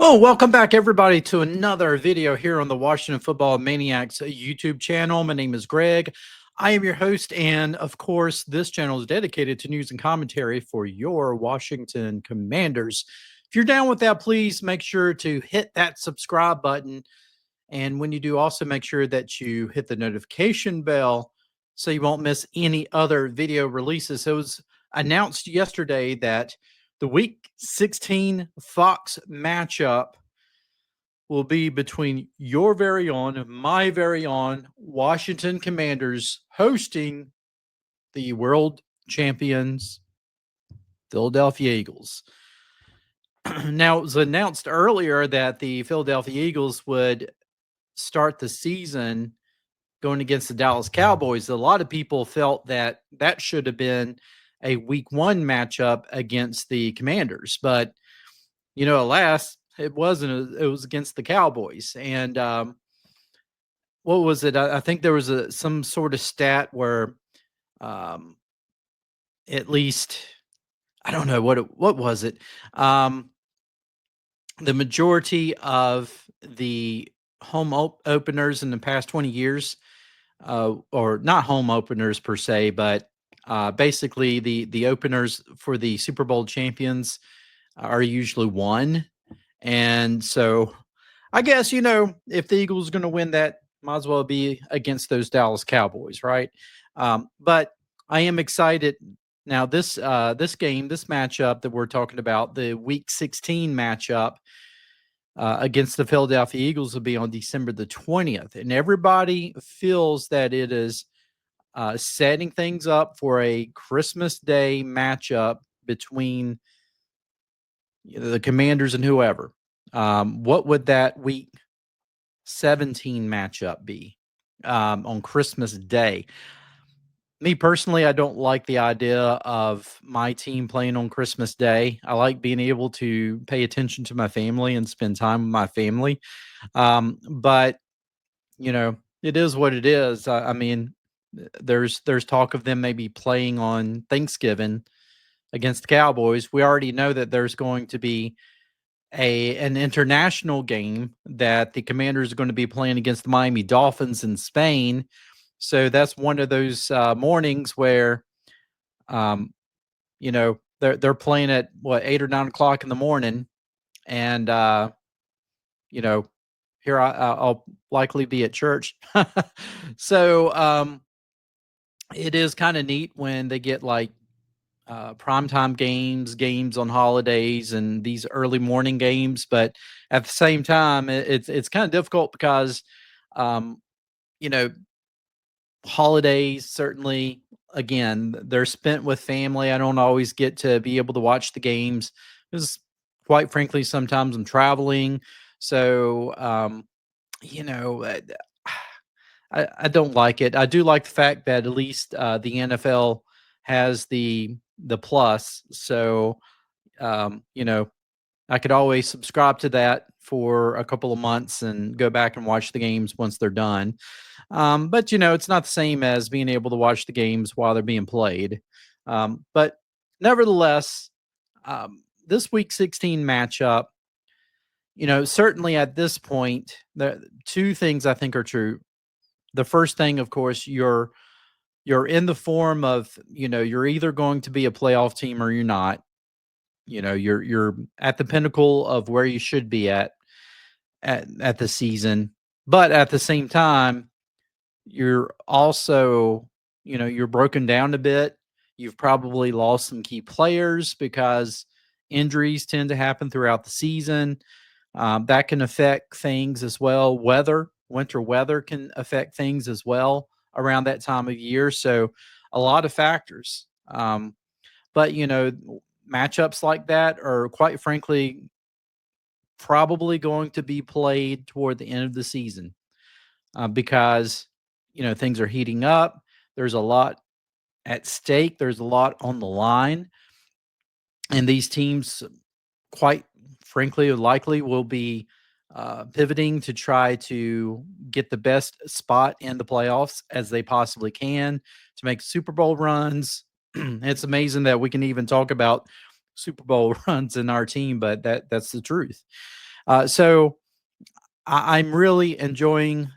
Oh, welcome back, everybody, to another video here on the Washington Football Maniacs YouTube channel. My name is Greg. I am your host, and of course, this channel is dedicated to news and commentary for your Washington Commanders. If you're down with that, please make sure to hit that subscribe button. And when you do, also make sure that you hit the notification bell so you won't miss any other video releases. It was announced yesterday that the Week 16 Fox matchup will be between your very own, my very own Washington Commanders hosting the world champions Philadelphia Eagles. Now, it was announced earlier that the Philadelphia Eagles would start the season going against the Dallas Cowboys. A lot of people felt that that should have been a week one matchup against the Commanders, but alas, it wasn't. It was against the Cowboys. And what was it? I think there was some sort of stat where um, at least I don't know what was it. The majority of the home openers in the past 20 years, or not home openers per se, but basically the openers for the Super Bowl champions are usually won. And so I guess, if the Eagles are going to win that, might as well be against those Dallas Cowboys, right? But I am excited. Now, this game, this matchup that we're talking about, the Week 16 matchup against the Philadelphia Eagles will be on December the 20th. And everybody feels that it is setting things up for a Christmas Day matchup between the Commanders and whoever. What would that Week 17 matchup be on Christmas Day? Me personally, I don't like the idea of my team playing on Christmas Day. I like being able to pay attention to my family and spend time with my family. But it is what it is. I mean, there's talk of them maybe playing on Thanksgiving against the Cowboys. We already know that there's going to be an international game that the Commanders are going to be playing against the Miami Dolphins in Spain. So that's one of those mornings where, they're playing at 8 or 9 o'clock in the morning, and you know, here I'll likely be at church. So it is kind of neat when they get like primetime games on holidays, and these early morning games. But at the same time, it's kind of difficult because, um, you know, holidays certainly, again, they're spent with family. I don't always get to be able to watch the games because, quite frankly, sometimes I'm traveling. So, you know, uh, I don't like it. I do like the fact that at least the NFL has the plus. So, I could always subscribe to that for a couple of months and go back and watch the games once they're done. But it's not the same as being able to watch the games while they're being played. But nevertheless, this Week 16 matchup, certainly at this point, the two things I think are true. The first thing, of course, you're in the form of, you're either going to be a playoff team or you're not. You're at the pinnacle of where you should be at the season, but at the same time, you're also, you're broken down a bit. You've probably lost some key players because injuries tend to happen throughout the season. That can affect things as well. Winter weather can affect things as well around that time of year. So, a lot of factors. But matchups like that are, quite frankly, probably going to be played toward the end of the season because things are heating up. There's a lot at stake. There's a lot on the line, and these teams, quite frankly, likely will be pivoting to try to get the best spot in the playoffs as they possibly can to make Super Bowl runs. It's amazing that we can even talk about Super Bowl runs in our team, but that's the truth. So I'm really enjoying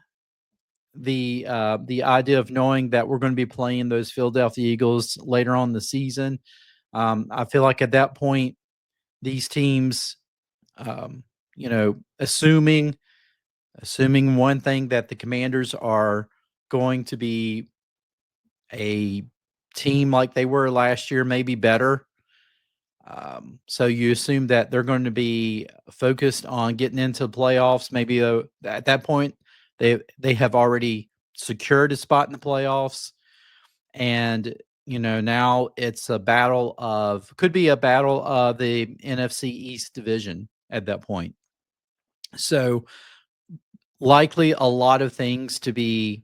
the idea of knowing that we're going to be playing those Philadelphia Eagles later on in the season. I feel like at that point, these teams, um, assuming one thing, that the Commanders are going to be a team like they were last year, maybe better. So you assume that they're going to be focused on getting into the playoffs. Maybe at that point, they have already secured a spot in the playoffs, and now it's a battle of could be a battle of the NFC East division at that point. So likely a lot of things to be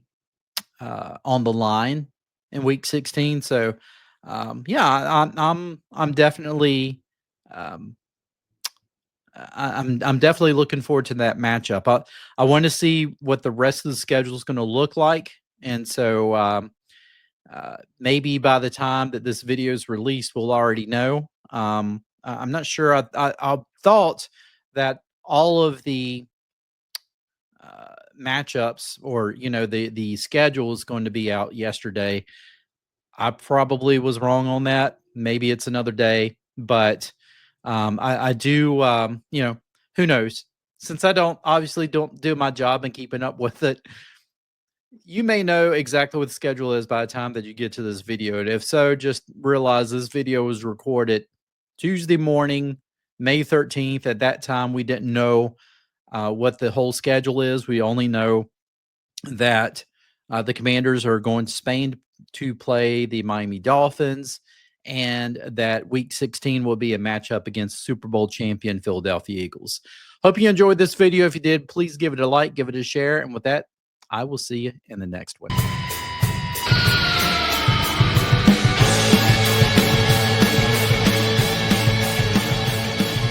on the line in Week 16. So yeah, I'm definitely. Um, I'm definitely looking forward to that matchup. I want to see what the rest of the schedule is going to look like, and so maybe by the time that this video is released, we'll already know. I'm not sure. I thought that all of the matchups, or the schedule, is going to be out yesterday. I probably was wrong on that. Maybe it's another day, but I do. Who knows? Since I don't do my job in keeping up with it, you may know exactly what the schedule is by the time that you get to this video. And if so, just realize this video was recorded Tuesday morning, May 13th. At that time, we didn't know what the whole schedule is. We only know that the Commanders are going to Spain to play the Miami Dolphins, and that Week 16 will be a matchup against Super Bowl champion Philadelphia Eagles. Hope you enjoyed this video. If you did, please give it a like, give it a share. And with that, I will see you in the next one.